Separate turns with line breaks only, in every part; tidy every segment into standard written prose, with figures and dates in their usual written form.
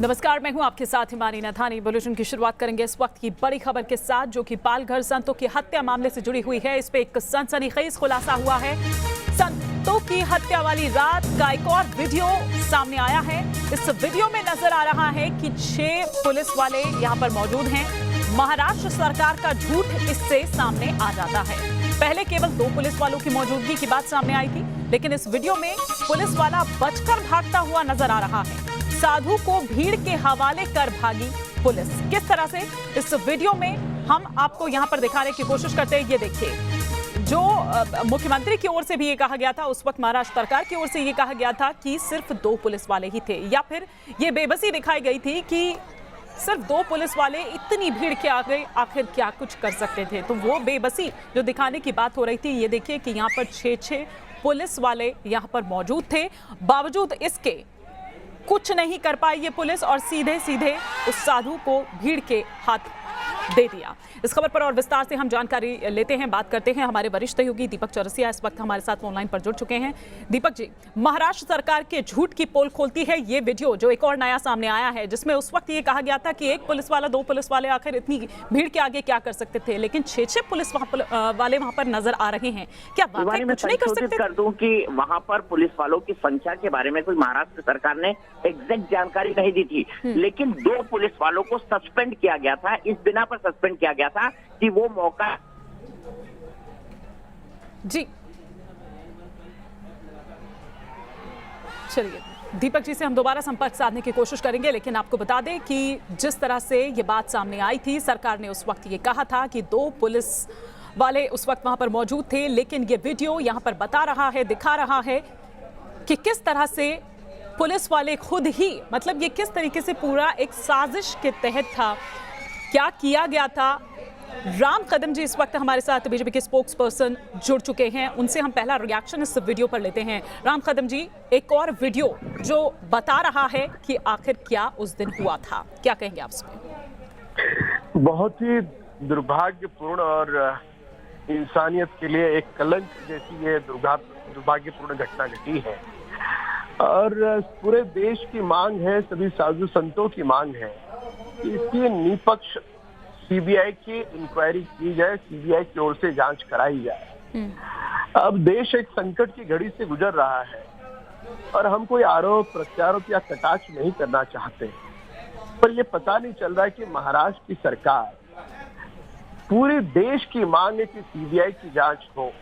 नमस्कार, मैं हूं आपके साथ हिमानी नथानी। बुलेटिन की शुरुआत करेंगे इस वक्त की बड़ी खबर के साथ, जो कि पालघर संतों की हत्या मामले से जुड़ी हुई है। इस पे एक सनसनीखेज खुलासा हुआ है। संतों की हत्या वाली रात का एक और वीडियो सामने आया है। इस वीडियो में नजर आ रहा है कि 6 पुलिस वाले यहां पर मौजूद हैं। महाराष्ट्र सरकार का झूठ इससे सामने आ जाता है। पहले केवल 2 पुलिस वालों की मौजूदगी की बात सामने आई थी, लेकिन इस वीडियो में पुलिस वाला बचकर भागता हुआ नजर आ रहा है। साधु को भीड़ के हवाले कर भागी पुलिस। किस तरह से इस वीडियो में हम आपको यहां पर दिखाने की कोशिश करते हैं, ये देखिए। जो मुख्यमंत्री की ओर से भी ये कहा गया था, उस वक्त महाराष्ट्र सरकार की ओर से ये कहा गया था कि सिर्फ 2 पुलिस वाले ही थे, या फिर ये बेबसी दिखाई गई थी कि सिर्फ 2 पुलिस वाले इतनी भीड़ के आगे आखिर क्या कुछ कर सकते थे। तो वो बेबसी जो दिखाने की बात हो रही थी, ये देखिए कि यहाँ पर 6 पुलिस वाले यहाँ पर मौजूद थे। बावजूद इसके कुछ नहीं कर पाई ये पुलिस और सीधे सीधे उस साधु को भीड़ के हाथ दे दिया। इस खबर पर और विस्तार से हम जानकारी लेते हैं, बात करते हैं। हमारे वरिष्ठ सहयोगी दीपक चौरसिया इस वक्त हमारे साथ ऑनलाइन पर जुड़ चुके हैं। दीपक जी, महाराष्ट्र सरकार के झूठ की पोल खोलती है ये वीडियो, जो एक और नया सामने आया है, जिसमें उस वक्त ये कहा गया था कि 1 पुलिस वाला 2 पुलिस वाले आखिर इतनी भीड़ के आगे क्या कर सकते थे, लेकिन 6 पुलिस वाले वहां पर नजर आ रहे हैं। क्या वाकई कुछ नहीं कर सकते?
कर दूं कि वहां पर पुलिस वालों की संख्या के बारे में कोई महाराष्ट्र सरकार ने एग्जैक्ट जानकारी नहीं दी थी, लेकिन 2 पुलिस वालों को सस्पेंड किया गया था। इस बिना पर सस्पेंड किया गया था कि वो मौका
जी। चलिए, दीपक जी से हम दोबारा संपर्क साधने की कोशिश करेंगे, लेकिन आपको बता दें कि जिस तरह से ये बात सामने आई थी, सरकार ने उस वक्त ये कहा था कि 2 पुलिस वाले उस वक्त वहां पर मौजूद थे, लेकिन ये वीडियो यहां पर बता रहा है, दिखा रहा है कि किस तरह से पुलिस वाले खुद ही, मतलब ये किस तरीके से पूरा एक साजिश के तहत था, क्या किया गया था। राम कदम जी इस वक्त हमारे साथ बीजेपी के स्पोक्स पर्सन जुड़ चुके हैं, उनसे हम पहला रिएक्शन इस वीडियो पर लेते हैं। राम कदम जी, एक और वीडियो जो बता रहा है कि आखिर क्या उस दिन हुआ था, क्या कहेंगे आप इसमें?
बहुत ही दुर्भाग्यपूर्ण और इंसानियत के लिए एक कलंक जैसी ये दुर्भाग्यपूर्ण घटना घटी है और पूरे देश की मांग है, सभी साधु संतों की मांग है कि इसकी निष्पक्ष सीबीआई की इंक्वायरी की जाए, सीबीआई की ओर से जांच कराई जाए। अब देश एक संकट की घड़ी से गुजर रहा है और हम कोई आरोप प्रत्यारोप या कटाक्ष नहीं करना चाहते, पर यह पता नहीं चल रहा है कि महाराष्ट्र की सरकार, पूरे देश की मांग है कि सीबीआई की जांच हो,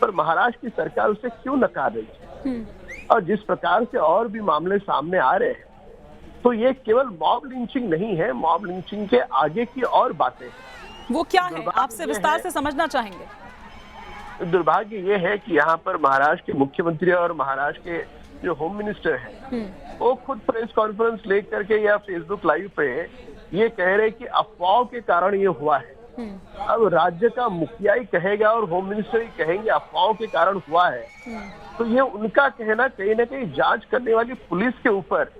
पर महाराष्ट्र की सरकार उसे क्यों नकार रही है। और जिस प्रकार से और भी मामले सामने आ रहे हैं, तो ये केवल मॉब लिंचिंग नहीं है, मॉब लिंचिंग के आगे की और बातें हैं।
वो क्या है, आपसे विस्तार से समझना चाहेंगे।
दुर्भाग्य ये है कि यहाँ पर महाराष्ट्र के मुख्यमंत्री और महाराष्ट्र के जो होम मिनिस्टर हैं, वो खुद प्रेस कॉन्फ्रेंस लेकर के या फेसबुक लाइव पे ये कह रहे कि अफवाहों के कारण ये हुआ है। अब राज्य का मुखिया ही कहेगा और होम मिनिस्टर ही कहेंगे अफवाहों के कारण हुआ है, तो ये उनका कहना कहीं ना कहीं जांच करने वाली पुलिस के ऊपर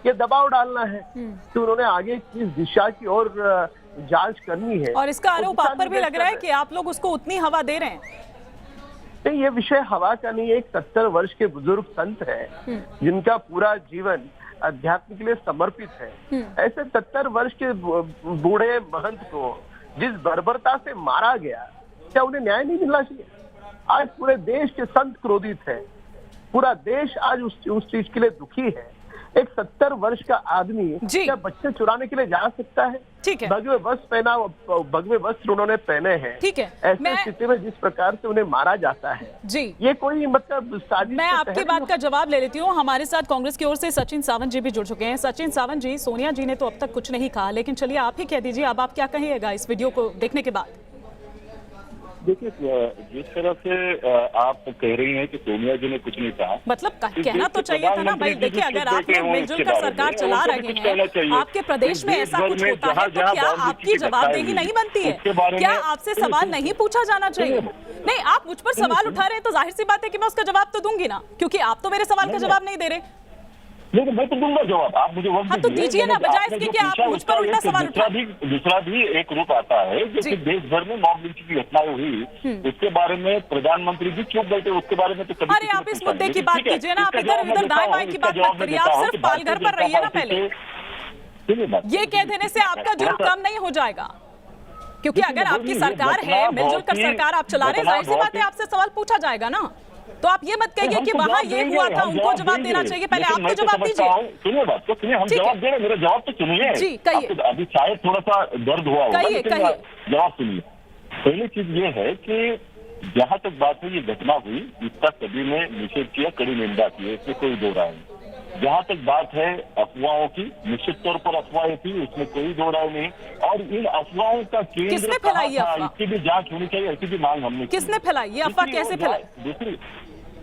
ये दबाव डालना है कि उन्होंने आगे किस दिशा की ओर जांच करनी है।
और इसका आरोप आप पर भी लग रहा है कि आप लोग उसको उतनी हवा दे रहे हैं।
नहीं, ये विषय हवा का नहीं है। एक 70 वर्ष के बुजुर्ग संत है जिनका पूरा जीवन अध्यात्म के लिए समर्पित है। ऐसे 70 वर्ष के बूढ़े महंत को जिस बर्बरता से मारा गया, क्या उन्हें न्याय नहीं मिलना चाहिए? आज पूरे देश के संत क्रोधित है, पूरा देश आज उस चीज के लिए दुखी है। एक 70 वर्ष का आदमी क्या बच्चे चुराने के लिए जा सकता है?
ठीक है,
भगवे वस्त्र उन्होंने पहने हैं।
ठीक है,
ऐसी स्थिति में जिस प्रकार से उन्हें मारा जाता है जी, ये कोई मतलब साजिश।
मैं आपकी बात का जवाब ले लेती हूँ। हमारे साथ कांग्रेस की ओर से सचिन सावंत जी भी जुड़ चुके हैं। सचिन सावंत जी, सोनिया जी ने तो अब तक कुछ नहीं कहा, लेकिन चलिए आप ही कह दीजिए, अब आप क्या कहिएगा इस वीडियो को देखने के बाद?
देखिए, जिस तरह से आप कह रही हैं कि सोनिया जी ने कुछ नहीं कहा,
मतलब कहना तो चाहिए था ना भाई। देखिए, अगर आप लोग मिलजुल कर सरकार चला रहे हैं, आपके प्रदेश में ऐसा कुछ होता है, तो क्या आपकी जवाबदेही नहीं बनती है? क्या आपसे सवाल नहीं पूछा जाना चाहिए? नहीं, आप मुझ पर सवाल उठा रहे हैं तो जाहिर सी बात है कि मैं उसका जवाब तो दूंगी ना, क्योंकि आप तो मेरे सवाल का जवाब नहीं दे रहे।
लेकिन मैं तो दूंगा जवाब, आप मुझे वक्त
तो दीजिए ना, बजाय इसके कि आप मुझ पर उल्टा सवाल उठा।
दूसरा भी एक रूप आता है जो कि देश भर में मॉब लिंचिंग की घटनाएं हुई, उसके बारे में प्रधानमंत्री भी चुप बैठे, उसके बारे में तो कभी।
अरे आप इस मुद्दे की बात कीजिए ना, आप इधर उधर दाएं बाएं की बात मत करिए, आप सिर्फ पालघर पर रहिए ना पहले।
सुनिए बात,
ये कह देने से आपका जुर्म कम नहीं हो जाएगा, क्योंकि अगर आपकी सरकार है, मिलजुल कर सरकार आप चला रहे, जाहिर सी बात है आपसे सवाल पूछा जाएगा ना। तो आप ये मत कहिए कि वहां ये हुआ था, उनको जवाब देना चाहिए, पहले आप तो जवाब दीजिए।
सुनिए बात तो सुनिए, हम जवाब दे रहे, मेरा जवाब तो सुनिए
जी, कहिए।
अभी शायद थोड़ा सा दर्द हुआ होगा,
कहिए,
लेकिन जवाब सुनिए। पहली चीज ये है कि जहां तक बात है ये घटना हुई, इसका सभी ने निषेध किया, कड़ी निंदा की है, इसमें कोई दो राय नहीं। जहां तक बात है अफवाहों की, निश्चित तौर पर अफवाहें थी, उसमें कोई दो राय नहीं। और इन अफवाहों का
किसने
केंद्र
फैलाई ये
कहाँ था,
अफवाह?
इसकी भी जांच होनी चाहिए, ऐसी भी मांग हमने की।
किसने फैलाई ये अफवाह, कैसे फैलाई?
दूसरी,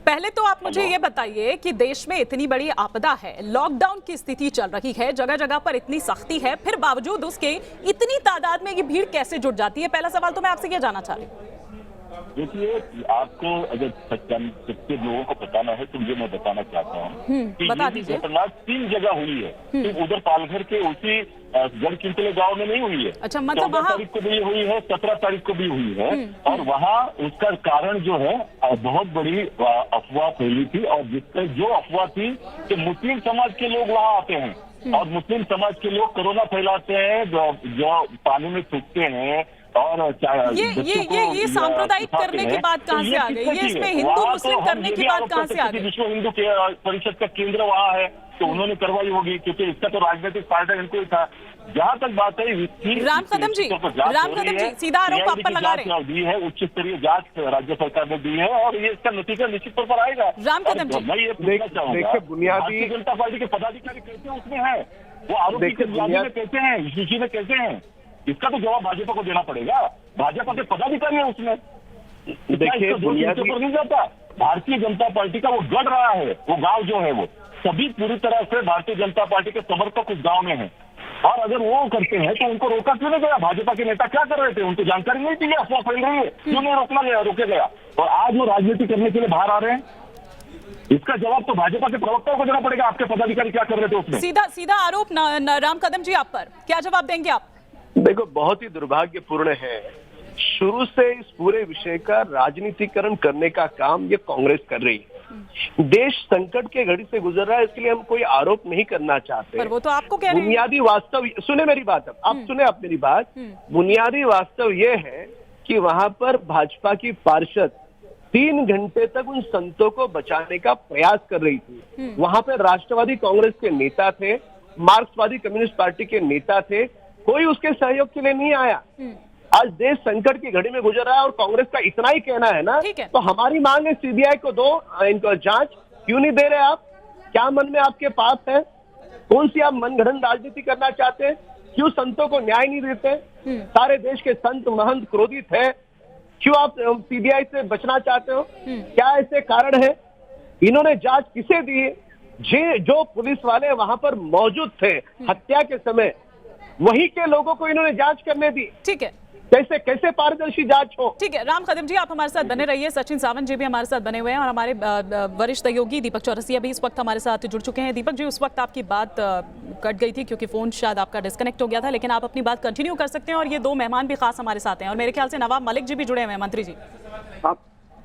पहले तो आप मुझे ये बताइए कि देश में इतनी बड़ी आपदा है, लॉकडाउन की स्थिति चल रही है, जगह जगह पर इतनी सख्ती है, फिर बावजूद उसके इतनी तादाद में ये भीड़ कैसे जुट जाती है? पहला सवाल तो मैं आपसे ये जानना चाह रही हूँ।
देखिए, आपको अगर सच्चे लोगों को बताना है तो मुझे मैं बताना चाहता हूँ कि
बता
ये
दीजिए।
घटना 3 जगह हुई है, सिर्फ उधर पालघर के उसी गढ़चिंतले गांव में नहीं हुई है।
अच्छा, मतलब
14 तारीख को भी हुई है, 17 तारीख को भी हुई है। और वहाँ उसका कारण जो है बहुत बड़ी अफवाह फैली थी, और जिसका जो अफवाह थी कि मुस्लिम समाज के लोग वहाँ आते हैं और मुस्लिम समाज के लोग कोरोना फैलाते हैं, जो पानी में थूकते हैं और
ये सांप्रदायिक करने की बात कहाँ से आ गई? ये इसमें हिंदू मुस्लिम करने की बात कहाँ से आ गई?
विश्व हिंदू परिषद का केंद्र वहाँ है, तो उन्होंने करवाई होगी, क्योंकि इसका तो राजनीतिक फायदा इनको ही था। जहाँ तक बात है
राम कदम जी, सीधा आरोप आप पर लगा रहे हैं।
दी है, उच्च स्तरीय जांच राज्य सरकार ने दी है, और ये इसका नतीजा निश्चित तौर पर आएगा।
राम कदम जी,
मैं ये पूछना चाहूंगा, भारतीय जनता पार्टी के पदाधिकारी कैसे उसमें है, वो आरोपी के में कैसे हैं, इस सूची में कैसे हैं? इसका तो जवाब भाजपा को देना पड़ेगा। भाजपा के पदाधिकारी है उसमें,
देखिए बुनियादी
पर नहीं जाता। भारतीय जनता पार्टी का वो गढ़ रहा है, वो गांव जो है वो सभी पूरी तरह से भारतीय जनता पार्टी के समर्थक उस गांव में हैं, और अगर वो करते हैं तो उनको रोका क्यों नहीं गया? भाजपा के नेता क्या कर रहे थे? उनको जानकारी नहीं थी अफवाह फैल रही है, क्यों नहीं रोका गया? और आज वो राजनीति करने के लिए बाहर आ रहे हैं, इसका जवाब तो भाजपा के प्रवक्ताओं को देना पड़ेगा। आपके पदाधिकारी क्या कर रहे थे उसमें?
सीधा आरोप राम कदम जी आप पर, क्या जवाब देंगे आप?
देखो, बहुत ही दुर्भाग्यपूर्ण है, शुरू से इस पूरे विषय का राजनीतिकरण करने का काम ये कांग्रेस कर रही है। देश संकट के घड़ी से गुजर रहा है, इसके लिए हम कोई आरोप नहीं करना चाहते,
पर वो तो आपको कह रहे हैं।
बुनियादी वास्तव सुने मेरी बात, अब आप सुने आप मेरी बात। बुनियादी वास्तव ये है कि वहां पर भाजपा की पार्षद 3 घंटे तक उन संतों को बचाने का प्रयास कर रही थी। वहां पर राष्ट्रवादी कांग्रेस के नेता थे, मार्क्सवादी कम्युनिस्ट पार्टी के नेता थे, कोई उसके सहयोग के लिए नहीं आया। आज देश संकट की घड़ी में गुजर रहा है और कांग्रेस का इतना ही कहना है ना, तो हमारी मांग है सीबीआई को दो इनको जांच। क्यों नहीं दे रहे आप? क्या मन में आपके पाप है? कौन सी आप मनगढ़ंत राजनीति करना चाहते हैं? क्यों संतों को न्याय नहीं देते? सारे देश के संत महंत क्रोधित है, क्यों आप सीबीआई से बचना चाहते हो? क्या ऐसे कारण है? इन्होंने जांच किसे दी? जो पुलिस वाले वहां पर मौजूद थे हत्या के समय, वही के लोगों को इन्होंने जांच करने दी।
ठीक है,
कैसे पारदर्शी जांच हो?
ठीक है, राम कदम जी आप हमारे साथ बने रहिए। सचिन सावंत जी भी हमारे साथ बने हुए हैं, और हमारे वरिष्ठ सहयोगी दीपक चौरसिया भी इस वक्त हमारे साथ जुड़ चुके हैं। दीपक जी, उस वक्त आपकी बात कट गई थी क्योंकि फोन शायद आपका डिस्कनेक्ट हो गया था, लेकिन आप अपनी बात कंटिन्यू कर सकते हैं। और ये 2 मेहमान भी खास हमारे साथ हैं, और मेरे ख्याल से नवाब मलिक जी भी जुड़े हुए हैं। मंत्री जी,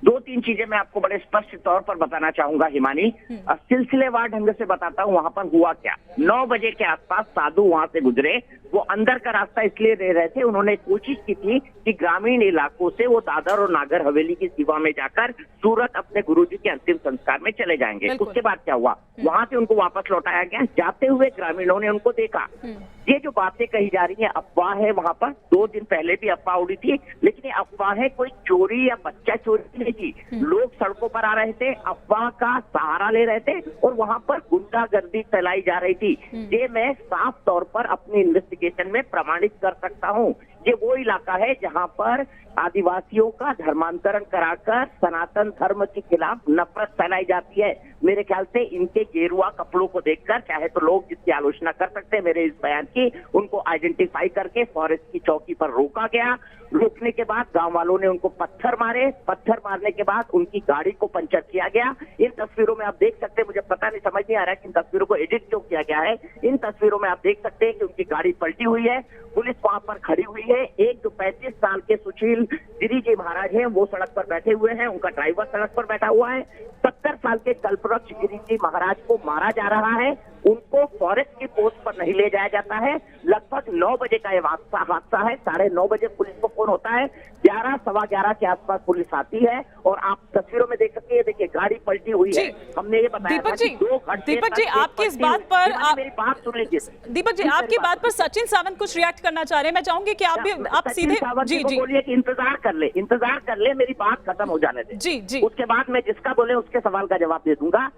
2-3 चीजें मैं आपको बड़े स्पष्ट तौर पर बताना चाहूंगा हिमानी। सिलसिलेवार ढंग से बताता हूँ वहां पर हुआ क्या। 9 बजे के आसपास साधु वहां से गुजरे। वो अंदर का रास्ता इसलिए दे रहे थे, उन्होंने कोशिश की थी कि ग्रामीण इलाकों से वो दादर और नागर हवेली की सीमा में जाकर सूरत अपने गुरुजी के अंतिम संस्कार में चले जाएंगे। उसके बाद क्या हुआ, वहां से उनको वापस लौटाया गया। जाते हुए ग्रामीणों ने उनको देखा। ये जो बातें कही जा रही है अफवाह है, वहां पर 2 दिन पहले भी अफवाह उड़ी थी, लेकिन ये अफवाह है, कोई चोरी या बच्चा चोरी नहीं थी। लोग सड़कों पर आ रहे थे, अफवाह का सहारा ले रहे थे, और वहां पर गुंडागर्दी फैलाई जा रही थी। ये मैं साफ तौर पर अपनी इन्वेस्टिगेशन में प्रमाणित कर सकता हूँ। ये वो इलाका है जहां पर आदिवासियों का धर्मांतरण कराकर सनातन धर्म के खिलाफ नफरत फैलाई जाती है। मेरे ख्याल से इनके गेरुआ कपड़ों को देखकर चाहे तो लोग जिसकी आलोचना कर सकते हैं मेरे इस बयान की, उनको आइडेंटिफाई करके फॉरेस्ट की चौकी पर रोका गया। रोकने के बाद गांव वालों ने उनको पत्थर मारे। पत्थर मारने के बाद उनकी गाड़ी को पंचर किया गया। इन तस्वीरों में आप देख सकते हैं, मुझे पता नहीं, समझ नहीं आ रहा है कि इन तस्वीरों को एडिट क्यों किया गया है। इन तस्वीरों में आप देख सकते हैं कि उनकी गाड़ी पलटी हुई है, पुलिस वहां पर खड़ी हुई हुई है। एक जो 35 साल के सुशील गिरी जी महाराज हैं वो सड़क पर बैठे हुए हैं, उनका ड्राइवर सड़क पर बैठा हुआ है। 70 साल के कल्पवृक्ष गिरी जी महाराज को मारा जा रहा है, उनको फॉरेस्ट की पोस्ट पर नहीं ले जाया जाता है। लगभग 9 बजे का ये हादसा है। 9:30 बजे पुलिस को फोन होता है, 11 सवा 11 के आसपास पुलिस आती है और आप तस्वीरों में देख सकते हैं, देखिए गाड़ी पलटी हुई है। हमने ये बताया
दीपक
था
जी,
कि 2 घंटे
दीपक जी आपकी इस बात पर
मेरी बात सुन लीजिए।
दीपक जी आपकी बात पर सचिन सावंत कुछ रिएक्ट करना चाह रहे हैं, मैं चाहूंगी कि आप भी आप
सचिन
सीधे
सावंत
जी
को
जी
बोलिए कि इंतजार कर ले, मेरी बात खत्म हो जाने दे।
जी जी
उसके बाद मैं जिसका बोले उसके सवाल का जवाब दे दूंगा।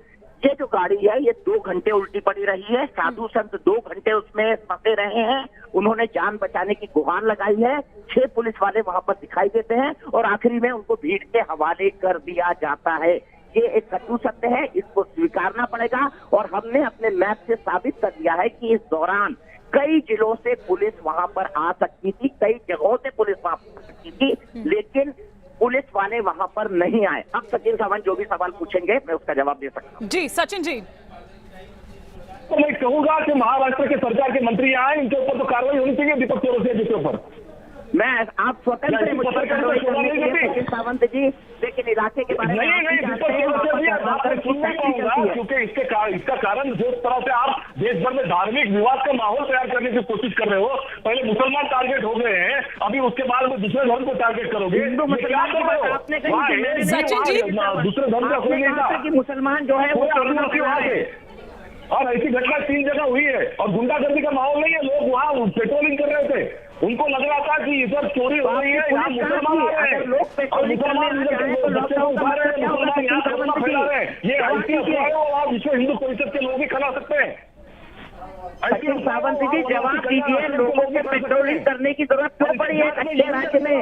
ये जो गाड़ी है ये 2 घंटे उल्टी पड़ी रही है। साधु संत 2 घंटे उसमें फंसे रहे हैं, उन्होंने जान बचाने की गुहार लगाई है। 6 पुलिस वाले वहां पर दिखाई देते हैं और आखिरी में उनको भीड़ के हवाले कर दिया जाता है। ये एक कटु सत्य है, इसको स्वीकारना पड़ेगा और हमने अपने मैप से साबित कर दिया है कि इस दौरान कई जिलों से पुलिस वहां पर आ सकती थी, कई जगहों से पुलिस वहां पर आ सकती थी, लेकिन पुलिस वाले वहां पर नहीं आए। अब सचिन सावंत जो भी सवाल पूछेंगे मैं उसका जवाब दे सकता हूँ।
जी सचिन जी,
तो मैं कहूंगा कि महाराष्ट्र के सरकार के मंत्री आए, इनके ऊपर तो कार्रवाई होनी चाहिए, दीपक चौरसिया जी के ऊपर।
मैं आप स्वतंत्र हैं मुझ पर कार्रवाई करने के लिए सचिन सावंत जी, लेकिन इलाके के बारे में
नहीं दीपक चौरसिया जी बात सुन नहीं पाऊंगा, क्योंकि इसका कारण जिस तरह से आप देश भर में धार्मिक विवाद का माहौल तैयार करने की कोशिश कर रहे हो। पहले मुसलमान टारगेट हो गए हैं, अभी उसके बाद में दूसरे धर्म को टारगेट करोगे।
सचिन जी
दूसरे धर्म का कोई नहीं था
कि मुसलमान जो है वो
और ऐसी घटना 3 जगह हुई है और गुंडागर्दी का माहौल नहीं है। लोग वहाँ पेट्रोलिंग कर रहे थे, उनको लग रहा था कि इधर चोरी हो रही है, यहाँ मुसलमान आ रहे हैं और मुसलमान बच्चे उठा रहे हैं, मुसलमान यहाँ कोरोना फैला रहे हैं। ये ऐसी अफवाह है और विश्व हिंदू परिषद के लोग भी खिला सकते हैं।
सचिन सावंत जी जवाब दीजिए, लोगों को पेट्रोलिंग करने की जरूरत क्यों पड़ी है? कच्चे राज्य में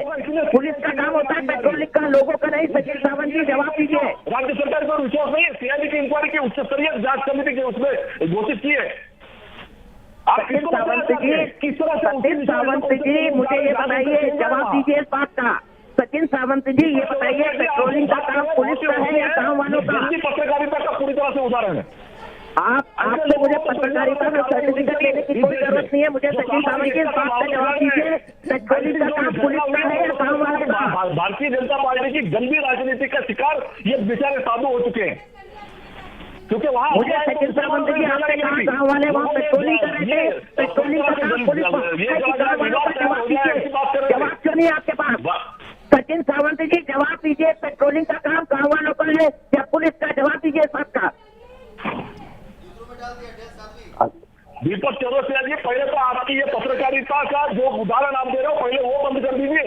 पुलिस का काम होता है पेट्रोलिंग का, लोगों का नहीं। सचिन सावंत जी जवाब दीजिए।
राज्य सरकार को विश्वास नहीं है? सीआईडी की इंक्वायरी की उच्च स्तरीय जांच समिति के उसमें घोषित की है।
सचिन सावंत जी मुझे ये बताइए, जवाब दीजिए इस बात का। सचिन सावंत जी ये बताइए, पेट्रोलिंग का काम पुलिस का है या गाँव वालों का?
पत्रकारिता का पूरी तरह से उदाहरण है।
आपको मुझे पत्रकारिता में सर्टिफिकेट लेने की कोई जरूरत नहीं है। मुझे सचिन सावंत जी इस बात का जवाब दीजिए, पेट्रोलिंग का काम पुलिस का है या गाँव वाले का?
भारतीय जनता पार्टी की गंदी राजनीति का शिकार ये बेचारे साधु हो चुके हैं, क्योंकि वहाँ
मुझे सचिन सावंत जी आपने कहा गाँव वाले वहाँ पेट्रोलिंग कर रहे थे, पेट्रोलिंग का काम पुलिस जवाब दीजिए। जवाब क्यों नहीं आपके पास? सचिन सावंत जी जवाब दीजिए, पेट्रोलिंग का काम गाँव वालों का है या पुलिस का? जवाब दीजिए इस बात का।
दीपक चौरसिया जी, पहले तो आपकी ये पत्रकारिता का जो उदाहरण आप दे रहे हो पहले वो बंद कर दीजिए।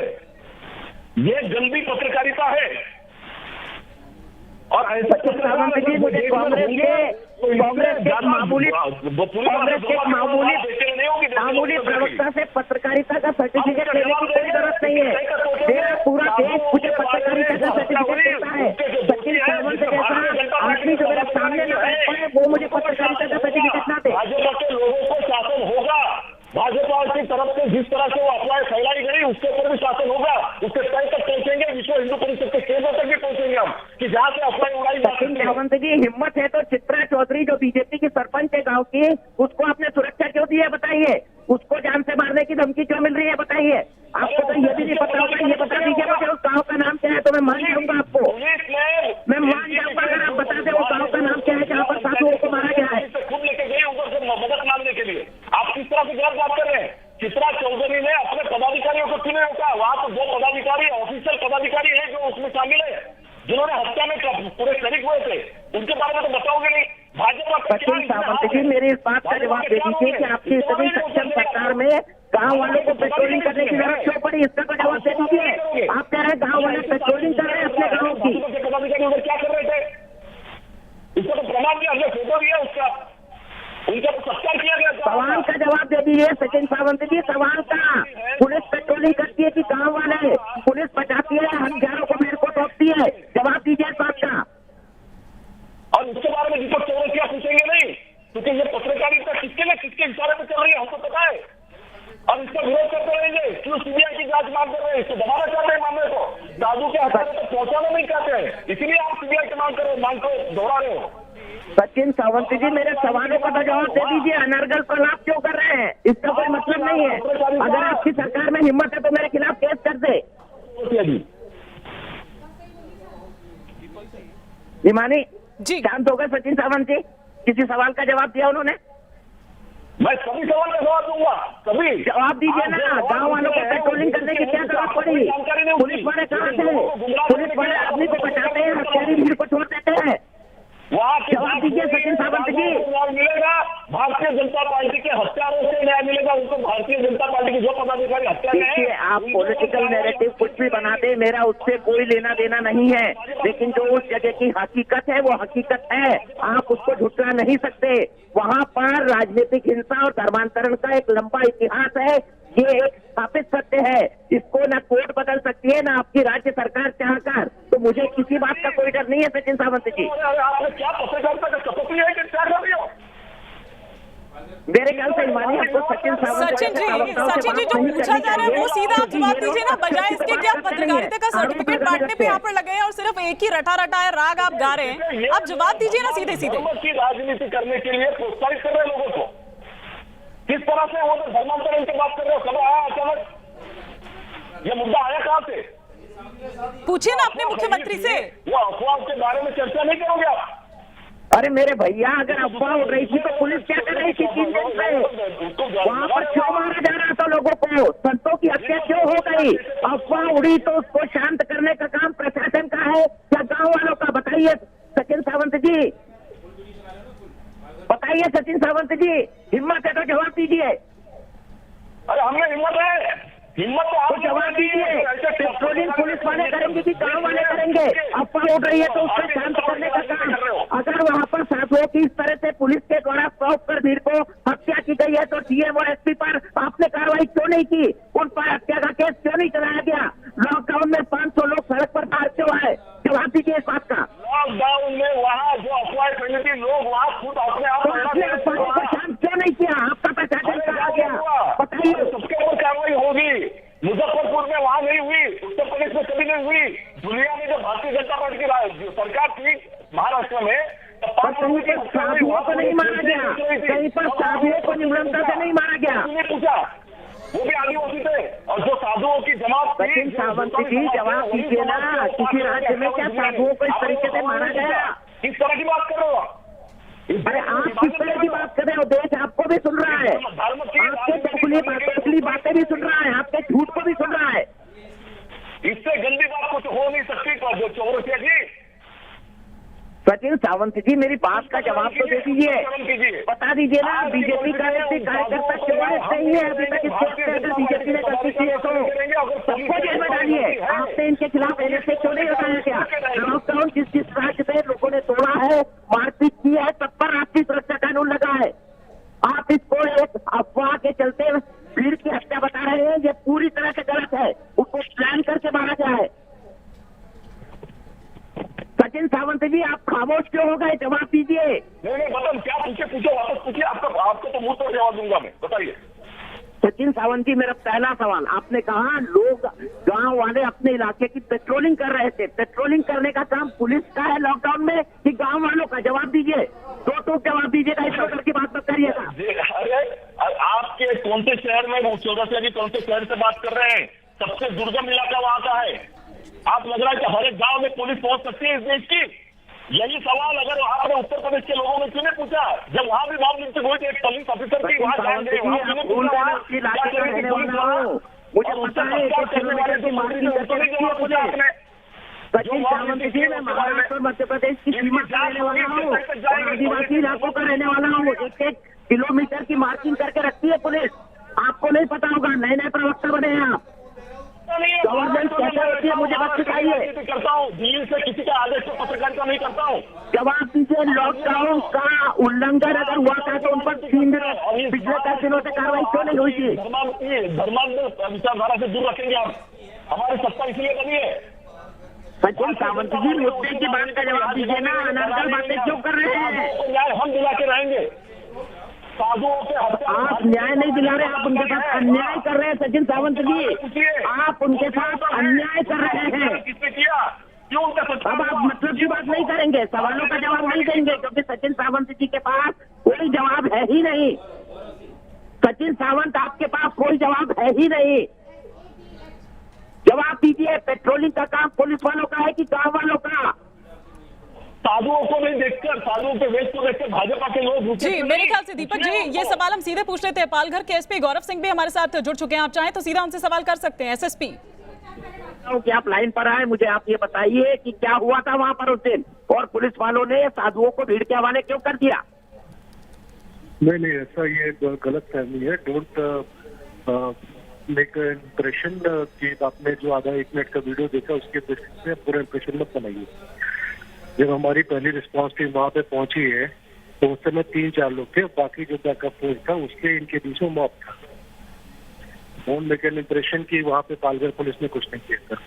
ये गंदी पत्रकारिता है और
सचिन सावंत जी मुझे कांग्रेस के मामूली प्रवक्ता से पत्रकारिता का सर्टिफिकेट लेने की कोई जरूरत नहीं है। मेरा पूरा देश मुझे पत्रकारिता का सर्टिफिकेट देता है। सचिन सावंत जैसा आदमी जो मेरे सामने है वो मुझे पत्रकारिता का सर्टिफिकेट ना दे।
भाजपा के लोगों को शासन होगा, भाजपा की तरफ से जिस तरह से वो अफवाहें फैलाई गई उसके ऊपर भी शासन होगा, उसके तय तक पहुंचेंगे, विश्व हिंदू परिषद के केंद्र तक भी पहुंचेंगे हम, कि जहाँ से अफवाहें उड़ाई जा
सचिन सावंत जी हिम्मत है तो चित्रा चौधरी जो बीजेपी की सरपंच है गांव की, उसको आपने सुरक्षा क्यों दी है बताइए? उसको जान से मारने की धमकी क्यों मिल रही है बताइए? आपको तो ये भी नहीं पता होगा, ये बता दीजिए मुझे उस गाँव का नाम क्या है तो मैं मान जाऊंगा आपको, मैं मान जाऊंगा अगर आप बता दें वो गाँव का नाम क्या है जहाँ पर साधुओं को मारा गया है।
खुद लेके गए उधर से मदद मांगने के लिए। आप किस तरह से गलत बात कर रहे हैं? चित्रा चौधरी ने अपने पदाधिकारियों को क्यों नहीं रोका? वहाँ तो 2 पदाधिकारी ऑफिशियल पदाधिकारी है जो उसमें शामिल है, जिन्होंने हत्या में पूरे शरीक हुए थे, उनके बारे में तो बताओगे नहीं। भाजपा
सचिन सावंत जी मेरी इस बात का जवाब दे दीजिए कि आपकी इतनी सक्षम सरकार में गांव वालों को पेट्रोलिंग करने की जरूरत क्यों पड़ी? इसका तो जवाब दे दीजिए। आप कह रहे हैं गांव वाले पेट्रोलिंग कर रहे हैं अपने गाँव की,
पदाधिकारी उधर क्या कर रहे थे? इसका तो प्रमाण दिया, हमने फोटो दिया उसका, उनका तो सत्कार किया गया।
सवाल का जवाब दे दीजिए सचिन सावंत जी, सवाल का। पुलिस पेट्रोलिंग करती है कि गाँव वाले? पुलिस बचाती है, हथियारों को मेरे को रोकती है? जवाब दीजिए इस बात का।
और उसके बारे में दीपक चौरसिया पूछेंगे नहीं, क्योंकि ये पत्रकारिता किसके इशारे पे चल रही है हमको पता है, और इसका विरोध करते रहेंगे। क्यों सीबीआई की जांच मांग कर रहे हैं? इसको दबाना चाहते हैं मामले को, साधु के हथियारों तक पहुंचाना नहीं चाहते हैं, इसीलिए आप सीबीआई की मांग को दोहरा रहे हो।
सचिन सावंत जी मेरे सवालों का तो जवाब दे दीजिए। अनर्गल प्रलाप क्यों कर रहे हैं? इसका कोई मतलब नहीं है। अगर आपकी सरकार में हिम्मत है तो मेरे खिलाफ केस कर दे। हिमानी
जी
शांत हो गए सचिन सावंत जी? किसी सवाल का जवाब दिया उन्होंने?
मैं सभी सवाल का जवाब दूंगा, सभी
जवाब दीजिए ना। गांव वालों को पेट्रोलिंग करने की क्या जरूरत पड़ी? पुलिस वाले कहाँ थे? पुलिस वाले आदमी को बचाते हैं, हथियारी भीड़ को छोड़ देते हैं।
वहाँ
जवाब दीजिए सचिन सावंत जी।
न्याय मिलेगा, भारतीय जनता पार्टी के हत्यारों से न्याय मिलेगा उनको। भारतीय जनता पार्टी के जो पदाधिकारी हत्या
देखिए, आप पॉलिटिकल नैरेटिव कुछ भी बनाते, मेरा उससे कोई लेना देना नहीं है, लेकिन जो उस जगह की हकीकत है वो हकीकत है, आप उसको झुठला नहीं सकते। वहाँ पर राजनीतिक हिंसा और धर्मांतरण का एक लंबा इतिहास है, ये एक स्थापित सत्य है। इसको ना कोर्ट बदल सकती है ना आपकी राज्य सरकार चाहकर। तो मुझे किसी बात का कोई डर नहीं है सचिन सावंत जी।
आपने क्या पत्रकारिता का कपटी है कि क्या कर रही हो?
मेरे ख्याल से हिमानी आपको सचिन सावंत
सचिन जी जो पूछा जा रहा है वो सीधा आप जवाब दीजिए ना, बजाय इसके कि आप पत्रकारिता का सर्टिफिकेट बांटने पे यहाँ पर लगे हैं और सिर्फ एक ही रटा है राग आप गा रहे हैं। आप जवाब दीजिए ना सीधे सीधे।
की राजनीति करने के लिए प्रोत्साहित कर रहे हैं लोगों को। किस तरह से वो धर्मांतरण की बात कर रहे हो? कब आया अचानक ये मुद्दा? आया कहाँ से?
पूछिए ना अपने मुख्यमंत्री से।
वो अफवाह के बारे में चर्चा नहीं करोगे आप?
अरे मेरे भैया, अगर अफवाह उड़ रही थी तो पुलिस क्या कर रही थी 3 दिन से? वहाँ पर क्यों मारा जा रहा था लोगों को? संतों की हत्या क्यों हो गई? अफवाह उड़ी तो उसको शांत करने का काम प्रशासन का है या गाँव वालों का? बताइए सचिन सावंत जी, बताइए सचिन सावंत जी, हिम्मत है तो जवाब दीजिए।
अरे हमने हिम्मत है, हिम्मत
तो जवाब दीजिए। पेट्रोलिंग पुलिस वाले करेंगे कि गाँव वाले करेंगे? अफवाह उड़ रही है तो उसको शांत करने का काम। अगर वहाँ पर साधुओं की इस तरह से पुलिस के द्वारा स्टॉप कर भीड़ को हत्या की गई है तो डीएम और एसपी पर आपने कार्रवाई क्यों नहीं की? उन पर हत्या का केस क्यों नहीं चलाया गया? लॉकडाउन में 500 लोग सड़क पर बाहर क्यों आए? जवाब दीजिए इस बात का।
लॉकडाउन में वहाँ जो अफवाह फैली थी, लोग वहाँ खुद अपने आप
तो आपने अफवाहों को शांत क्यों नहीं किया? आपका प्रशासन कहा गया, बताइए।
सबके ऊपर कार्रवाई होगी। मुजफ्फरपुर में वहाँ नहीं हुई, उत्तर प्रदेश में कभी नहीं हुई। दुनिया में जब भारतीय जनता पार्टी की सरकार थी महाराष्ट्र में,
कहीं पर साधुओं को नहीं मारा गया, कहीं पर साधुओं को निम्रता से नहीं मारा गया।
पूछा, वो भी आदिवासी थे और जो साधुओं की जमात थी।
सचिन सावंत जी जवाब दीजिए ना, किसी राज्य में क्या साधुओं को इस तरीके से मारा गया?
किस तरह की बात कर रहे हो?
अरे आप किस तरह की बात कर रहे हो? देश आपको भी सुन रहा है, आपके चौगली बातें भी सुन रहा है, आपके झूठ को भी सुन रहा है।
इससे गंदी बात कुछ हो नहीं सकती जो चौरसिया जी।
सचिन सावंत जी मेरी बात का जवाब तो दे दीजिए, बता दीजिए ना। बीजेपी कार्यकर्ता क्यों नहीं है अभी तक? अगर बीजेपी ने गलती की है तो सबको जेल में डालिए। आपने इनके खिलाफ एनएसए क्यों नहीं उठाया गया? लॉकडाउन जिस राज्य में लोगों ने तोड़ा है, मारपीट की है, तब पर राष्ट्रीय सुरक्षा कानून लगा है। आप इसको एक अफवाह के चलते भीड़ की हत्या बता रहे हैं, ये पूरी तरह से गलत है। उसको प्लान करके मारा गया है। सचिन सावंत जी आप खामोश क्यों हो गए? जवाब दीजिए।
नहीं बता, क्या पूछो वापस पूछिए। आपको तो मुंह तोड़ जवाब दूंगा मैं, बताइए।
सचिन सावंत जी मेरा पहला सवाल, आपने कहा लोग गांव वाले अपने इलाके की पेट्रोलिंग कर रहे थे। पेट्रोलिंग करने का काम पुलिस का है लॉकडाउन में कि गांव वालों का? जवाब दीजिए। दो जवाब दीजिएगा, इस प्रकार की बात मत करिएगा।
अरे आपके कौन से शहर में वो चौरसिया जी कौन से शहर से बात कर रहे हैं? सबसे दुर्गम इलाका वहाँ का है। आप लग रहा है कि हर एक गांव में पुलिस पहुंच सकती है इस देश की? यही सवाल अगर आपने उत्तर प्रदेश के लोगों ने क्यों नहीं पूछा? जब वहाँ भी मॉब लिंचिंग हुई थी एक पुलिस ऑफिसर की, वहाँ जाएंगे
मुझे पता है कि मुझे पता है कि मार्किंग करके रखी है मुझे। सचिन सावंत जी मैं महाराष्ट्र और मध्य प्रदेश की सीमा का रहने वाला हूँ, आदिवासी इलाकों का रहने वाला हूँ। 1-1 किलोमीटर की मार्किंग करके रखती है पुलिस। आपको नहीं पता होगा, नए प्रवक्ता बने हैं आप। गवर्नमेंट कैसे होती है मुझे बात सिखाइए।
करता हूँ दिल्ली से किसी का आदेश से पत्रकारिता नहीं करता हूँ।
जवाब दीजिए। लॉकडाउन का उल्लंघन अगर हुआ था तो उन पर 3 दिन पिछले 10 दिनों से कार्रवाई क्यों नहीं हुई थी?
धर्मांध विचारधारा से दूर रखेंगे आप। हमारी सत्ता इसलिए बनी है।
सचिन सावंत जी मुद्दे की बात का जवाब दीजिए ना, अनर्गल बातें क्यों कर रहे हैं?
न्याय हम दिला के रहेंगे। साधुओं के
आप न्याय नहीं दिला रहे, आप उनके साथ अन्याय कर रहे हैं। सचिन सावंत जी आप उनके साथ अन्याय कर रहे हैं।
किसने किया? क्यों उनका?
अब आप मतलब की बात नहीं करेंगे, सवालों का जवाब नहीं देंगे, क्योंकि सचिन सावंत जी के पास कोई जवाब है ही नहीं। सचिन सावंत, आपके पास कोई जवाब है ही नहीं। जवाब दीजिए, पेट्रोलिंग का काम पुलिस वालों का है कि गांव वालों का?
साधुओं को नहीं देखकर, साधुओं के वेश को देखकर भाजपा के लोग रुके
जी,
क्यों
मेरे
नहीं?
ख्याल से दीपक जी ये सवाल हम सीधे पूछ लेते हैं। पालघर के एसपी गौरव सिंह भी हमारे साथ जुड़ चुके हैं, आप चाहें तो सीधा उनसे सवाल कर सकते हैं। एसएसपी
कि आप लाइन पर आए, मुझे आप ये बताइए कि क्या हुआ था वहां पर उस दिन, और पुलिस वालों ने साधुओं को भीड़ के हवाले क्यों कर दिया?
नहीं, ऐसा ये गलत फहमी है। डोंट मेक इम्प्रेशन कि आपने जो आधा 1 मिनट का वीडियो देखा उसके बेसिस पे पूरा इम्प्रेशन मत बनाइए। जब हमारी पहली रिस्पांस टीम वहाँ पे पहुंची है तो उस समय 3-4 लोग थे, बाकी जो बैकअप फोर्स था उसके इनके बीच में मॉब था। डोंट मेक एन इम्प्रेशन कि वहाँ पे पालघर पुलिस ने कुछ नहीं किया था।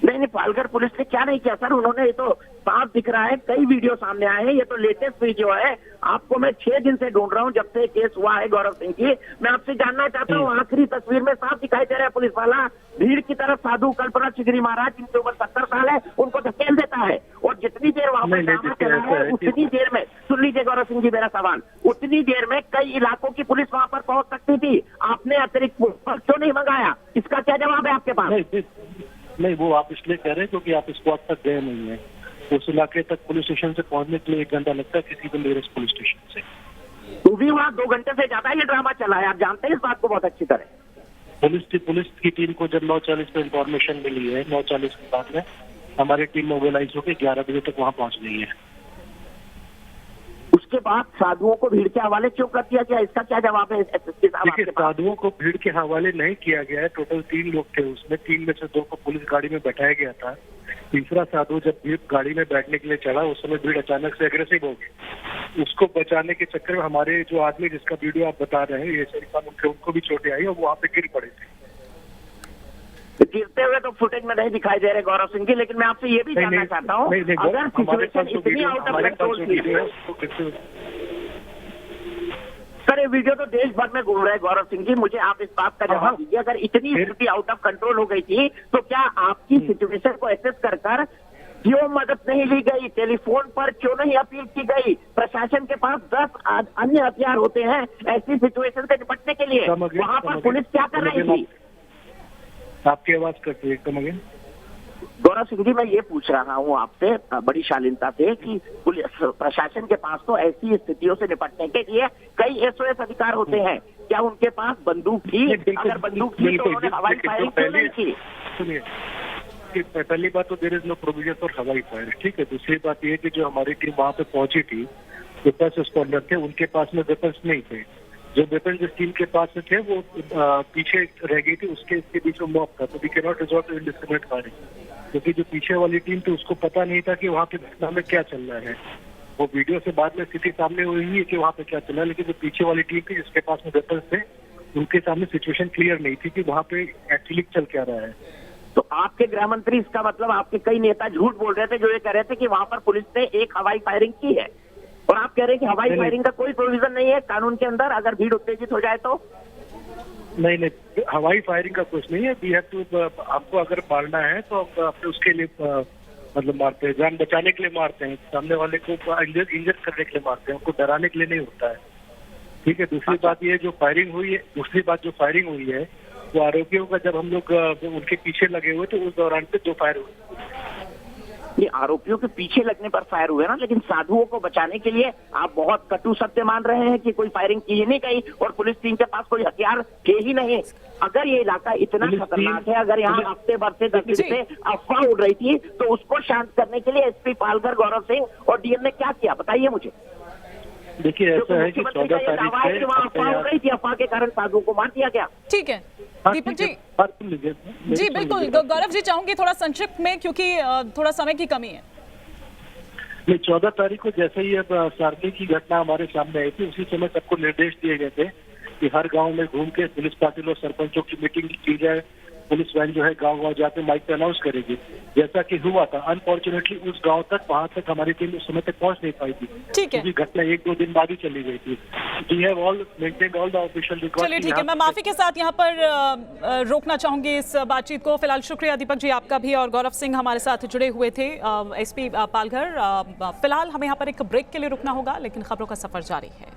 नहीं, पालघर पुलिस ने क्या नहीं किया सर, उन्होंने, ये तो साफ दिख रहा है, कई वीडियो सामने आए हैं, ये तो लेटेस्ट वीडियो है। आपको मैं 6 दिन से ढूंढ रहा हूँ, जब से केस हुआ है गौरव सिंह की। मैं आपसे जानना चाहता हूँ, आखिरी तस्वीर में साफ दिखाई दे रहा है पुलिस वाला भीड़ की तरफ साधु कल्पना चिगरी महाराज, जिनके उम्र 70 साल है, उनको धकेल देता है। और जितनी देर वहां पर ड्रामा चला है उतनी देर में, सुन लीजिए गौरव सिंह जी मेरा सवाल, उतनी देर में कई इलाकों की पुलिस वहां पर पहुंच सकती थी। आपने अतिरिक्त पुलिस क्यों नहीं मंगाया? इसका क्या जवाब है आपके पास?
नहीं, वो आप इसलिए कह रहे हैं क्योंकि आप स्पॉट तक गए नहीं है। उस इलाके तक पुलिस स्टेशन से पहुंचने के लिए 1 घंटा लगता है किसी भी नियरेस्ट पुलिस स्टेशन से।
तो भी वहाँ 2 घंटे से ज्यादा ये ड्रामा चला है, आप जानते हैं इस बात को बहुत अच्छी तरह।
पुलिस की टीम को जब 9:40 पे इंफॉर्मेशन मिली है, 9:40 के बाद में हमारी टीम मोबिलाइज होकर 11 बजे तक वहाँ पहुँच गई है।
उसके बाद साधुओं को भीड़ के हवाले क्यों कर दिया गया? इसका क्या जवाब है एसएसपी साहब आपके
देखिए,
पास?
साधुओं को भीड़ के हवाले नहीं किया गया है। टोटल 3 लोग थे उसमें, 3 में से 2 को पुलिस गाड़ी में बैठाया गया था। तीसरा साधु जब भीड़ गाड़ी में बैठने के लिए चढ़ा उस समय भीड़ अचानक से एग्रेसिव हो गई। उसको बचाने के चक्कर में हमारे जो आदमी जिसका वीडियो आप बता रहे हैं, ये शरीफान, उनको भी चोटें आई और वो वहाँ पे गिर पड़े थे।
गिरते हुए तो फुटेज में नहीं दिखाई दे रहे गौरव सिंह जी, लेकिन मैं आपसे ये भी जानना चाहता हूँ, अगर सिचुएशन इतनी आउट ऑफ कंट्रोल थी, सर ये वीडियो तो देश भर में घूम रहा है गौरव सिंह जी, मुझे आप इस बात का जवाब दीजिए, अगर इतनी स्थिति आउट ऑफ कंट्रोल हो गई थी तो क्या आपकी सिचुएशन को एसेस कर क्यों मदद नहीं ली गई? टेलीफोन पर क्यों नहीं अपील की गई? प्रशासन के पास 10 अन्य हथियार होते हैं ऐसी सिचुएशन से निपटने के लिए, वहाँ पर पुलिस क्या कर रही थी?
आपकी आवाज कटती है एकदम अगेन।
गौरव सिंह जी, मैं ये पूछ रहा हूँ आपसे बड़ी शालीनता से कि पुलिस प्रशासन के पास तो ऐसी स्थितियों से निपटने के लिए कई एसओएस अधिकार होते हैं, क्या उनके पास बंदूक थी? अगर बंदूक थी तो उन्होंने हवाई फायरिंग क्यों नहीं की?
सुनिए, पहली बात तो there is no provision for हवाई फायर, ठीक है। दूसरी बात ये कि जो हमारी टीम वहाँ पे पहुंची थी, जो फर्स्ट रिस्पॉन्डर थे, उनके पास में वेपन्स नहीं थे। जो वेपन जिस टीम के पास में थे वो पीछे रह गई थी, उसके बीच में मॉब था, तो we can not resort to indiscriminate firing, क्योंकि जो पीछे वाली टीम थी उसको पता नहीं था कि वहाँ पे घटना में क्या चल रहा है। वो वीडियो से बाद में स्थिति सामने हुई है कि वहाँ पे क्या चल रहा है, लेकिन जो पीछे वाली टीम थी जिसके पास में वेपन्स थे, उनके सामने सिचुएशन क्लियर नहीं थी कि वहाँ पे एक्चुअली चल क्या रहा है।
तो आपके गृह मंत्री, इसका मतलब आपके कई नेता झूठ बोल रहे थे जो ये कह रहे थे कि वहाँ पर पुलिस ने एक हवाई फायरिंग की है, और आप कह रहे हैं कि हवाई फायरिंग का कोई प्रोविजन नहीं है कानून के अंदर, अगर भीड़ उत्तेजित हो जाए तो?
नहीं, हवाई फायरिंग का कुछ नहीं है। वी हैव टू, आपको अगर मारना है तो अपने उसके लिए मतलब मारते हैं, जान बचाने के लिए मारते हैं, सामने वाले को इंजर करने के लिए मारते हैं, उनको डराने के लिए नहीं होता है, ठीक है। दूसरी बात ये जो फायरिंग हुई है वो आरोपियों का, जब हम लोग उनके पीछे लगे हुए तो उस दौरान पे 2 फायर हुए।
ये आरोपियों के पीछे लगने पर फायर हुए ना, लेकिन साधुओं को बचाने के लिए आप बहुत कटु सत्य मान रहे हैं कि कोई फायरिंग की ही नहीं गई और पुलिस टीम के पास कोई हथियार थे ही नहीं। अगर ये इलाका इतना खतरनाक है, अगर यहाँ हफ्ते भर से 10 दिन से अफवाह उड़ रही थी, तो उसको शांत करने के लिए एसपी पालघर गौरव सिंह और डीएम ने क्या किया, बताइए मुझे।
देखिए, ऐसा है कि 14 तारीख से
अफवाह उड़ रही थी, अफवाह के कारण साधुओं को मार दिया गया।
ठीक है दीपक जी, जी बिल्कुल। गौरव जी, चाहूंगी थोड़ा संक्षिप्त में क्योंकि थोड़ा समय की कमी है।
नहीं, 14 तारीख को जैसे ही अब सारथी की घटना हमारे सामने आई थी, उसी समय सबको निर्देश दिए गए थे कि हर गांव में घूम के पुलिस पाटिल और सरपंचों की मीटिंग की जाए, पुलिस वैन जो है गांव जाके माइक पे अनाउंस करेगी, जैसा कि हुआ था। अनफॉर्चुनेटली उस गांव तक, वहां तक हमारी टीम उस समय तक पहुंच नहीं पाई थी,
ठीक है,
क्योंकि घटना 1-2 दिन बाद ही चली गई थी। We have all maintained all the official record.
चलिए ठीक है, मैं माफी के साथ यहाँ पर रोकना चाहूंगी इस बातचीत को। फिलहाल शुक्रिया दीपक जी आपका भी, और गौरव सिंह हमारे साथ जुड़े हुए थे, एसपी पालघर। फिलहाल हमें यहाँ पर एक ब्रेक के लिए रुकना होगा, लेकिन खबरों का सफर जारी है।